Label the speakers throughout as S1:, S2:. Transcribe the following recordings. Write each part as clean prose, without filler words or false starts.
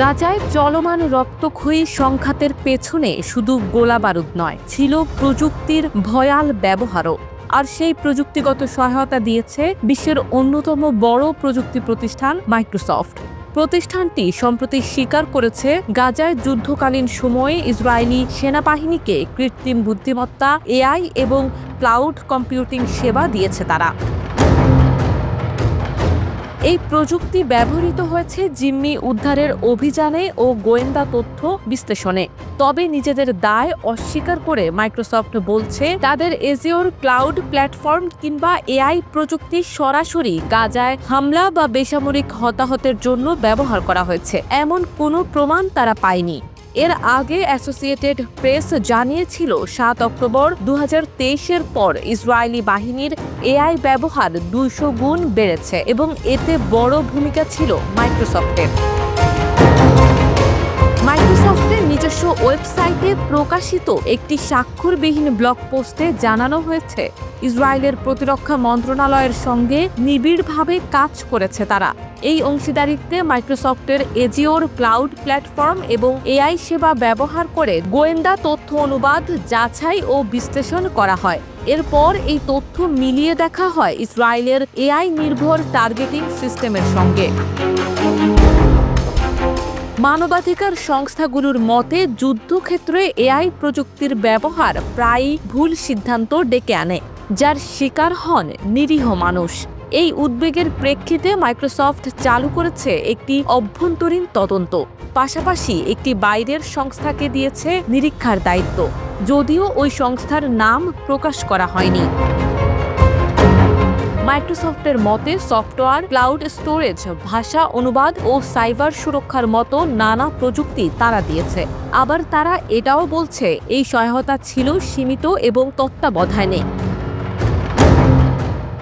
S1: গাজায় চলমান রক্তক্ষয়ী সংঘাতের পেছনে শুধু গোলাবারুদ নয়, ছিল প্রযুক্তির ভয়াল ব্যবহারও। আর সেই প্রযুক্তিগত সহায়তা দিয়েছে বিশ্বের অন্যতম বড় প্রযুক্তি প্রতিষ্ঠান মাইক্রোসফট। প্রতিষ্ঠানটি সম্প্রতি স্বীকার করেছে, গাজায় যুদ্ধকালীন সময়ে ইসরায়েলি সেনাবাহিনীকে কৃত্রিম বুদ্ধিমত্তা, এআই এবং ক্লাউড কম্পিউটিং সেবা দিয়েছে তারা। এই প্রযুক্তি ব্যবহৃত হয়েছে জিম্মি উদ্ধারের অভিযানে ও গোয়েন্দা তথ্য বিশ্লেষণে। তবে নিজেদের দায় অস্বীকার করে মাইক্রোসফট বলছে, তাদের এজিওর ক্লাউড প্ল্যাটফর্ম কিংবা এআই প্রযুক্তি সরাসরি গাজায় হামলা বা বেসামরিক হতাহতের জন্য ব্যবহার করা হয়েছে এমন কোনো প্রমাণ তারা পায়নি। এর আগে অ্যাসোসিয়েটেড প্রেস জানিয়েছিল ৭ অক্টোবর ২০২৩-এর পর ইসরায়েলি বাহিনীর এআই ব্যবহার ২০০ গুণ বেড়েছে এবং এতে বড় ভূমিকা ছিল মাইক্রোসফটের। মাইক্রোসফটের নিজস্ব ওয়েবসাইটে প্রকাশিত একটি স্বাক্ষরবিহীন ব্লগ পোস্টে জানানো হয়েছে, ইসরায়েলের প্রতিরক্ষা মন্ত্রণালয়ের সঙ্গে নিবিড়ভাবে কাজ করেছে তারা। এই অংশীদারিত্বে মাইক্রোসফটের এজিওর ক্লাউড প্ল্যাটফর্ম এবং এআই সেবা ব্যবহার করে গোয়েন্দা তথ্য অনুবাদ, যাচাই ও বিশ্লেষণ করা হয়। এরপর এই তথ্য মিলিয়ে দেখা হয় ইসরায়েলের এআই নির্ভর টার্গেটিং সিস্টেমের সঙ্গে। মানবাধিকার সংস্থাগুলোর মতে, যুদ্ধক্ষেত্রে এআই প্রযুক্তির ব্যবহার প্রায়ই ভুল সিদ্ধান্ত ডেকে আনে, যার শিকার হন নিরীহ মানুষ। এই উদ্বেগের প্রেক্ষিতে মাইক্রোসফট চালু করেছে একটি অভ্যন্তরীণ তদন্ত, পাশাপাশি একটি বাইরের সংস্থাকে দিয়েছে নিরীক্ষার দায়িত্ব, যদিও ওই সংস্থার নাম প্রকাশ করা হয়নি। মাইক্রোসফটের মতে, সফটওয়্যার, ক্লাউড স্টোরেজ, ভাষা অনুবাদ ও সাইবার সুরক্ষার মতো নানা প্রযুক্তি তারা দিয়েছে। আবার তারা এটাও বলছে, এই সহায়তা ছিল সীমিত এবং তত্ত্বাবধানে।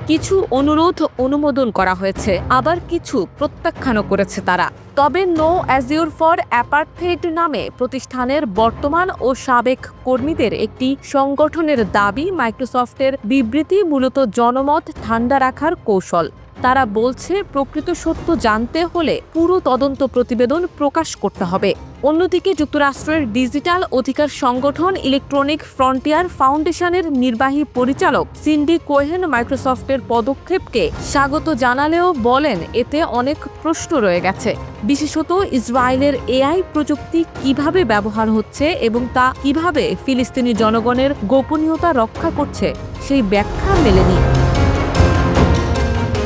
S1: কিছু অনুরোধ অনুমোদন করা হয়েছে, আবার কিছু প্রত্যাখ্যানও করেছে তারা। তবে নো অ্যাজিওর ফর অ্যাপার্থেইড নামে প্রতিষ্ঠানের বর্তমান ও সাবেক কর্মীদের একটি সংগঠনের দাবি, মাইক্রোসফটের বিবৃতি মূলত জনমত ঠান্ডা রাখার কৌশল। তারা বলছে, প্রকৃত সত্য জানতে হলে পুরো তদন্ত প্রতিবেদন প্রকাশ করতে হবে। অন্যদিকে যুক্তরাষ্ট্রের ডিজিটাল অধিকার সংগঠন ইলেকট্রনিক ফ্রন্টিয়ার ফাউন্ডেশনের নির্বাহী পরিচালক সিন্ডি কোহেন মাইক্রোসফটের পদক্ষেপকে স্বাগত জানালেও বলেন, এতে অনেক প্রশ্ন রয়ে গেছে। বিশেষত ইসরায়েলের এআই প্রযুক্তি কিভাবে ব্যবহার হচ্ছে এবং তা কিভাবে ফিলিস্তিনি জনগণের গোপনীয়তা রক্ষা করছে, সেই ব্যাখ্যা মেলেনি।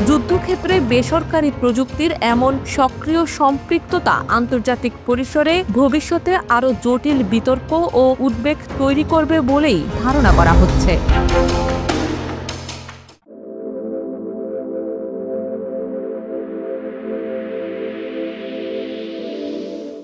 S1: যুদ্ধক্ষেত্রে বেসরকারি প্রযুক্তির এমন সক্রিয় সম্পৃক্ততা আন্তর্জাতিক পরিসরে ভবিষ্যতে আরও জটিল বিতর্ক ও উদ্বেগ তৈরি করবে বলেই ধারণা করা হচ্ছে।